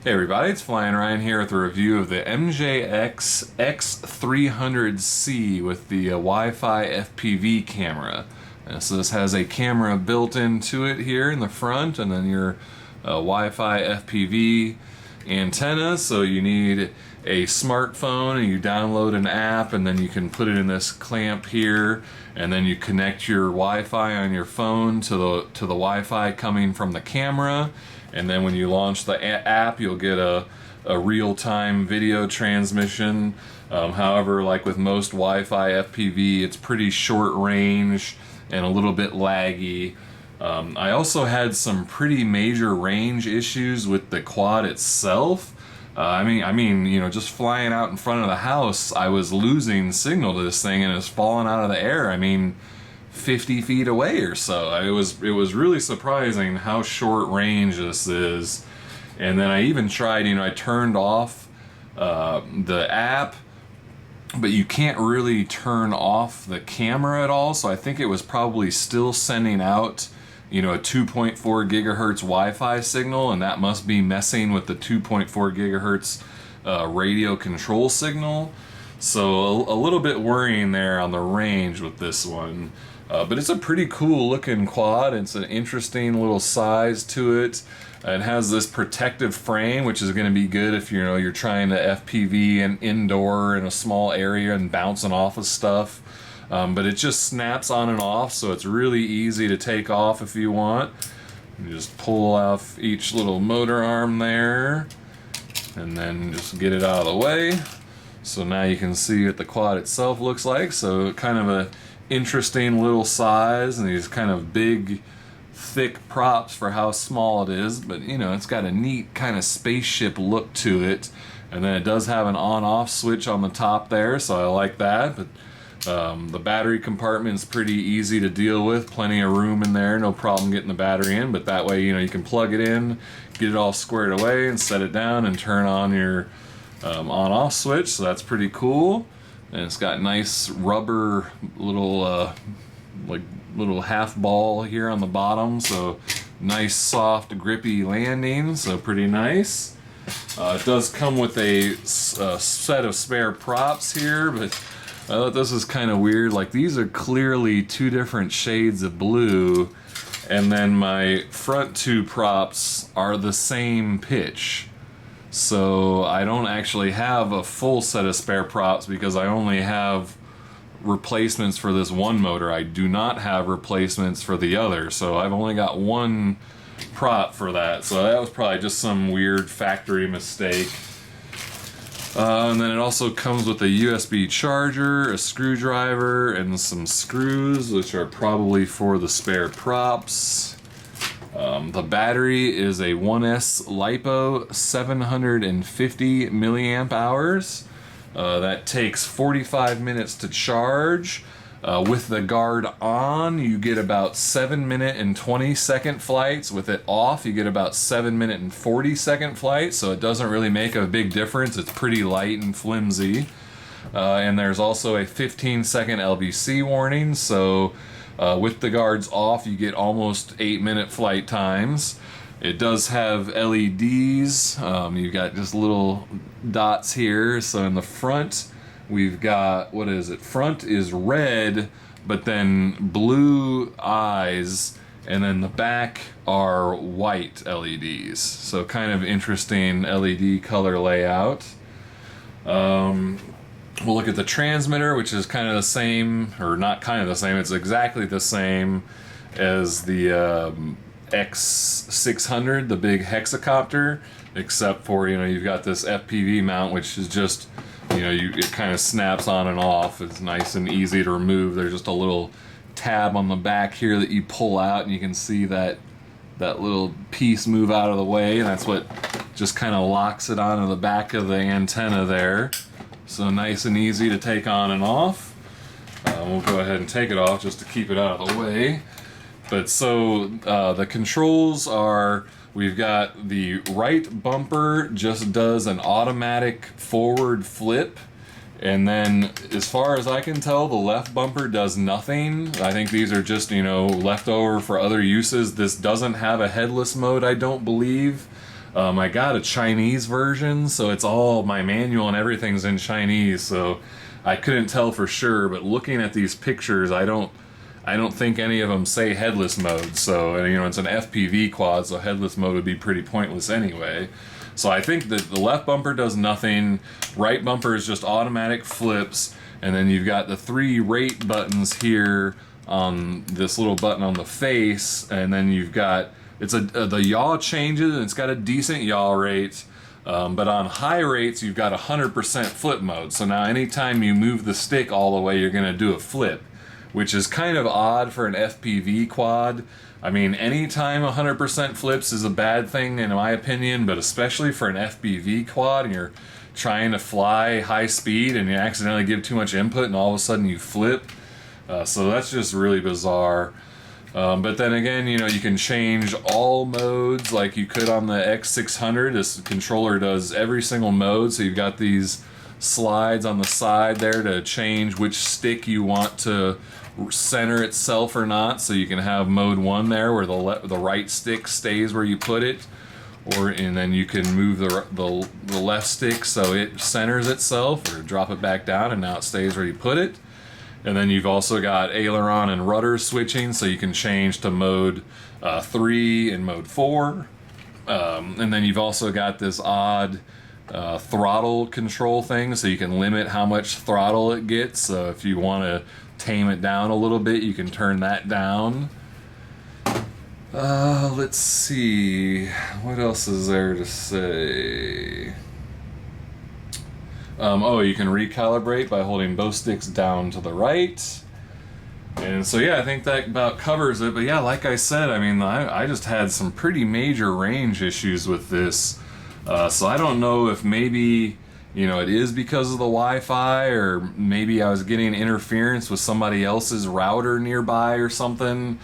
Hey everybody, it's Flyin Ryan here with a review of the MJX X300C with the Wi-Fi FPV camera. So this has a camera built into it here in the front, and then your Wi-Fi FPV antenna. So you need a smartphone and you download an app, and then you can put it in this clamp here, and then you connect your Wi-Fi on your phone to the Wi-Fi coming from the camera. And then when you launch the app, you'll get a real-time video transmission. However, like with most Wi-Fi FPV, it's pretty short range and a little bit laggy. I also had some pretty major range issues with the quad itself. I mean, you know, just flying out in front of the house, I was losing signal to this thing, and it was falling out of the air. I mean, 50 feet away or so. It was really surprising how short range this is. And then I even tried, you know, I turned off the app, but you can't really turn off the camera at all, so I think it was probably still sending out, you know, a 2.4 gigahertz Wi-Fi signal, and that must be messing with the 2.4 gigahertz radio control signal. So a little bit worrying there on the range with this one. But it's a pretty cool looking quad. It's an interesting little size to it. It has this protective frame, which is going to be good if you're trying to FPV and indoor in a small area and bouncing off of stuff. But it just snaps on and off, so it's really easy to take off if you want. You just pull off each little motor arm there, and then just get it out of the way. So now you can see what the quad itself looks like. So kind of a interesting little size, and these kind of big thick props for how small it is, but you know, it's got a neat kind of spaceship look to it. And then it does have an on-off switch on the top there, so I like that. But the battery compartment is pretty easy to deal with, plenty of room in there, no problem getting the battery in. But that way, you know, you can plug it in, get it all squared away, and set it down and turn on your on-off switch. So that's pretty cool. And it's got nice rubber little like little half ball here on the bottom, so nice soft grippy landing, so pretty nice. It does come with a set of spare props here, but I thought this was kind of weird. Like, these are clearly two different shades of blue, and then my front two props are the same pitch. So I don't actually have a full set of spare props because I only have replacements for this one motor. I do not have replacements for the other, so I've only got one prop for that. So that was probably just some weird factory mistake. And then it also comes with a USB charger, a screwdriver, and some screws, which are probably for the spare props. The battery is a 1S LiPo 750 milliamp hours. That takes 45 minutes to charge. With the guard on, you get about 7-minute and 20-second flights. With it off, you get about 7-minute and 40-second flights, so it doesn't really make a big difference. It's pretty light and flimsy. And there's also a 15-second LVC warning, so with the guards off, you get almost 8-minute flight times. It does have LEDs. You've got just little dots here. So in the front, we've got, what is it? Front is red, but then blue eyes, and then the back are white LEDs. So kind of interesting LED color layout. We'll look at the transmitter, which is kind of the same, or not kind of the same, it's exactly the same as the X300, the big hexacopter, except for, you know, you've got this FPV mount, which is just, you know, it kind of snaps on and off. It's nice and easy to remove. There's just a little tab on the back here that you pull out, and you can see that little piece move out of the way, and that's what just kind of locks it onto the back of the antenna there. So nice and easy to take on and off. We'll go ahead and take it off just to keep it out of the way. But so the controls are, we've got the right bumper just does an automatic forward flip, and then as far as I can tell, the left bumper does nothing. I think these are just, you know, left over for other uses. This doesn't have a headless mode, I don't believe. I got a Chinese version, so it's all, my manual and everything's in Chinese, so I couldn't tell for sure, but looking at these pictures, I don't think any of them say headless mode, so, and, you know, it's an FPV quad, so headless mode would be pretty pointless anyway. So I think that the left bumper does nothing, right bumper is just automatic flips, and then you've got the 3 rate buttons here on this little button on the face, and then you've got, the yaw changes, and it's got a decent yaw rate, but on high rates you've got 100% flip mode, so now anytime you move the stick all the way you're going to do a flip, which is kind of odd for an FPV quad. I mean, anytime 100% flips is a bad thing in my opinion, but especially for an FPV quad and you're trying to fly high speed and you accidentally give too much input and all of a sudden you flip. So that's just really bizarre. But then again, you know, you can change all modes like you could on the X600. This controller does every single mode, so you've got these slides on the side there to change which stick you want to center itself or not, so you can have mode 1 there where the right stick stays where you put it, and then you can move the left stick so it centers itself, or drop it back down and now it stays where you put it. And then you've also got aileron and rudder switching, so you can change to mode 3 and mode 4. And then you've also got this odd throttle control thing, so you can limit how much throttle it gets. So if you want to tame it down a little bit, you can turn that down. Let's see, what else is there to say? Oh, you can recalibrate by holding both sticks down to the right. And so yeah, I think that about covers it. But yeah, like I said, I mean, I just had some pretty major range issues with this. So I don't know if maybe, you know, it is because of the Wi-Fi, or maybe I was getting interference with somebody else's router nearby or something.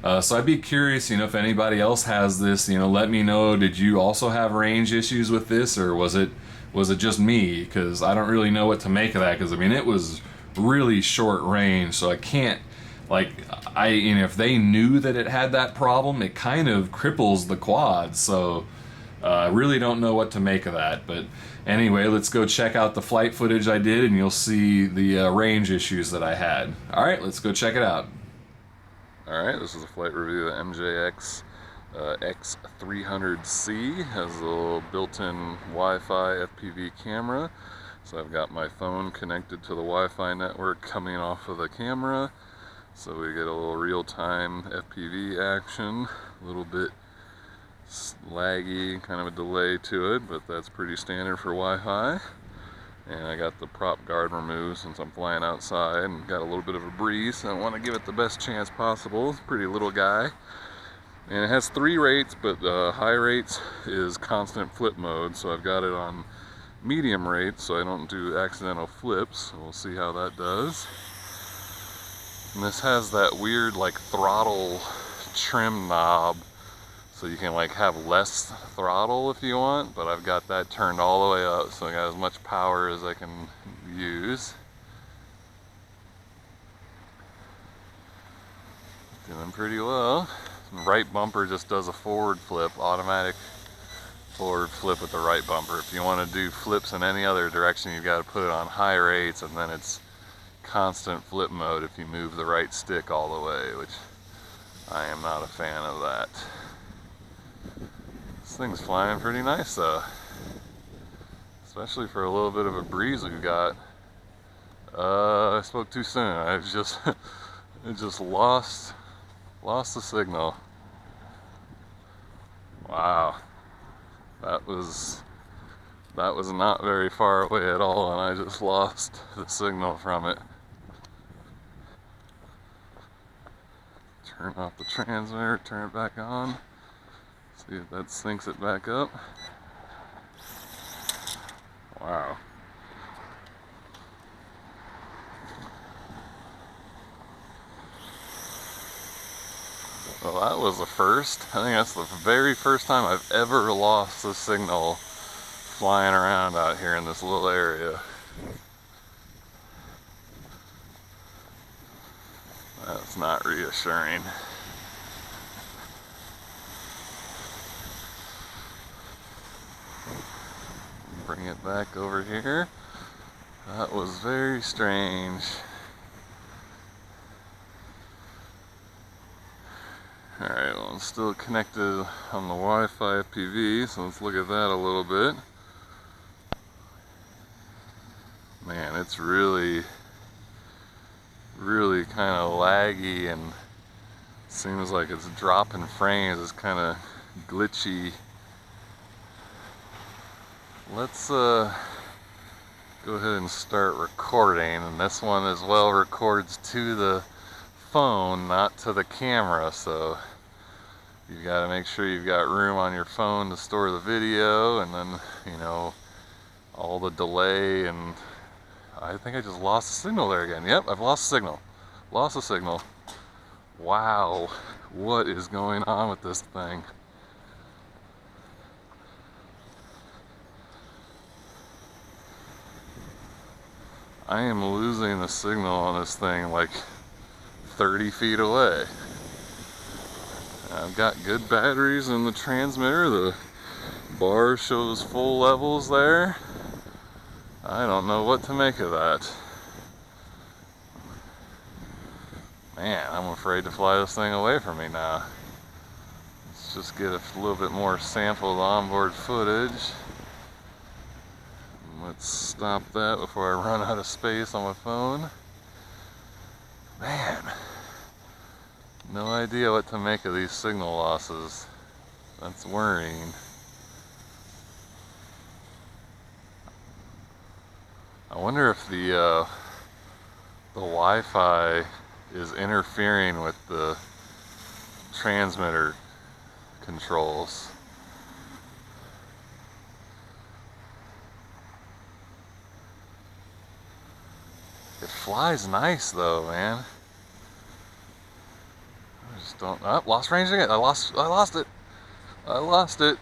So I'd be curious, you know, if anybody else has this, you know, let me know. Did you also have range issues with this, or was it just me? Because I don't really know what to make of that, because I mean, it was really short range, so I can't, like, you know, if they knew that it had that problem, it kind of cripples the quad, so I really don't know what to make of that. But anyway, let's go check out the flight footage I did, and you'll see the range issues that I had. Alright, let's go check it out. Alright, this is a flight review of MJX X300C. Has a little built-in Wi-Fi FPV camera. So I've got my phone connected to the Wi-Fi network coming off of the camera. So we get a little real-time FPV action. A little bit laggy, kind of a delay to it, but that's pretty standard for Wi-Fi. And I got the prop guard removed since I'm flying outside and got a little bit of a breeze, so I want to give it the best chance possible. It's a pretty little guy. And it has 3 rates, but high rates is constant flip mode, so I've got it on medium rate so I don't do accidental flips. So we'll see how that does. And this has that weird like throttle trim knob, so you can like have less throttle if you want, but I've got that turned all the way up so I got as much power as I can use. Doing pretty well. Right bumper just does a forward flip, automatic forward flip with the right bumper. If you want to do flips in any other direction, you've got to put it on high rates, and then it's constant flip mode if you move the right stick all the way, which I am not a fan of that. This thing's flying pretty nice though, especially for a little bit of a breeze we've got. I spoke too soon. I just it just lost the signal. Wow, that was not very far away at all, and I just lost the signal from it. Turn off the transmitter, turn it back on. See if that syncs it back up. Wow. Well, that was the first. I think that's the very first time I've ever lost a signal flying around out here in this little area. That's not reassuring. it back over here. That was very strange. Alright, well, I'm still connected on the Wi-Fi FPV, so let's look at that a little bit. Man, it's really kind of laggy, and seems like it's dropping frames. It's kind of glitchy. Let's go ahead and start recording, and this one as well records to the phone, not to the camera, so you got to make sure you've got room on your phone to store the video, and then, you know, all the delay. And I think I just lost the signal there again. Yep, I've lost the signal. Lost the signal. Wow, what is going on with this thing? I am losing the signal on this thing like 30 feet away. I've got good batteries in the transmitter. The bar shows full levels there. I don't know what to make of that. Man, I'm afraid to fly this thing away from me now. Let's just get a little bit more sampled onboard footage. Let's stop that before I run out of space on my phone. Man, no idea what to make of these signal losses. That's worrying. I wonder if the Wi-Fi is interfering with the transmitter controls. It flies nice though, man. I just don't. Oh, lost range again. I lost it. I lost it.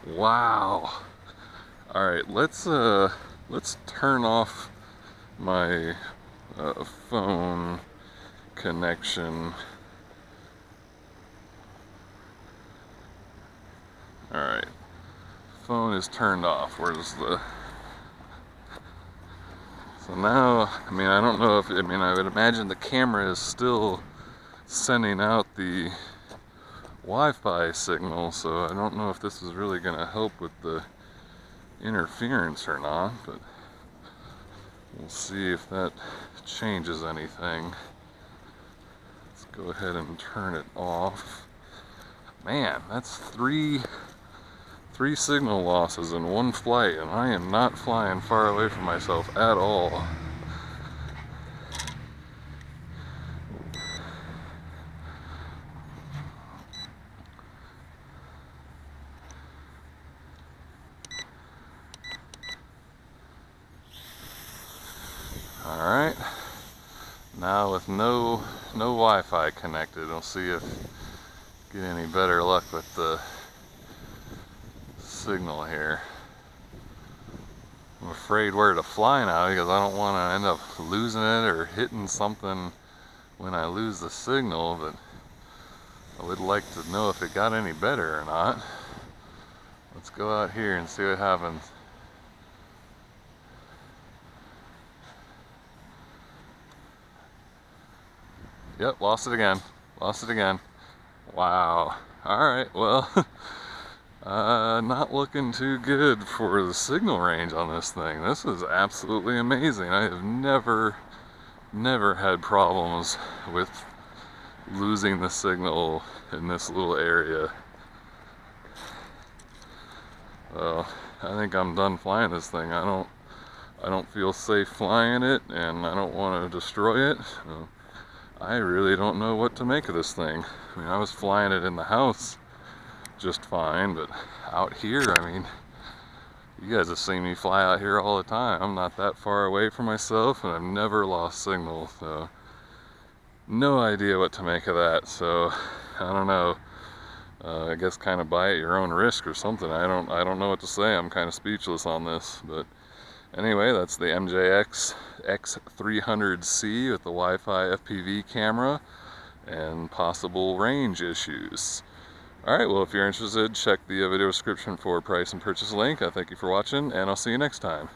Wow. All right, let's turn off my phone connection. All right, phone is turned off. Where's the? So now, I mean, I don't know if, I mean, I would imagine the camera is still sending out the Wi-Fi signal, so I don't know if this is really going to help with the interference or not, but we'll see if that changes anything. Let's go ahead and turn it off. Man, that's three signal losses in one flight, and I am not flying far away from myself at all. Alright, now with no Wi-Fi connected, we'll see if get any better luck with the signal here. I'm afraid where to fly now because I don't want to end up losing it or hitting something when I lose the signal, but I would like to know if it got any better or not. Let's go out here and see what happens. Yep, lost it again. Lost it again. Wow. Alright, well, not looking too good for the signal range on this thing. This is absolutely amazing. I have never had problems with losing the signal in this little area. Well, I think I'm done flying this thing. I don't feel safe flying it, and I don't want to destroy it. So I really don't know what to make of this thing. I mean, I was flying it in the house just fine, but out here, I mean, you guys have seen me fly out here all the time. I'm not that far away from myself, and I've never lost signal, so no idea what to make of that. So I don't know. I guess kind of buy at your own risk or something. I don't know what to say. I'm kind of speechless on this, but anyway, that's the MJX X300C with the Wi-Fi FPV camera and possible range issues. Alright, well, if you're interested, check the video description for price and purchase link. I thank you for watching, and I'll see you next time.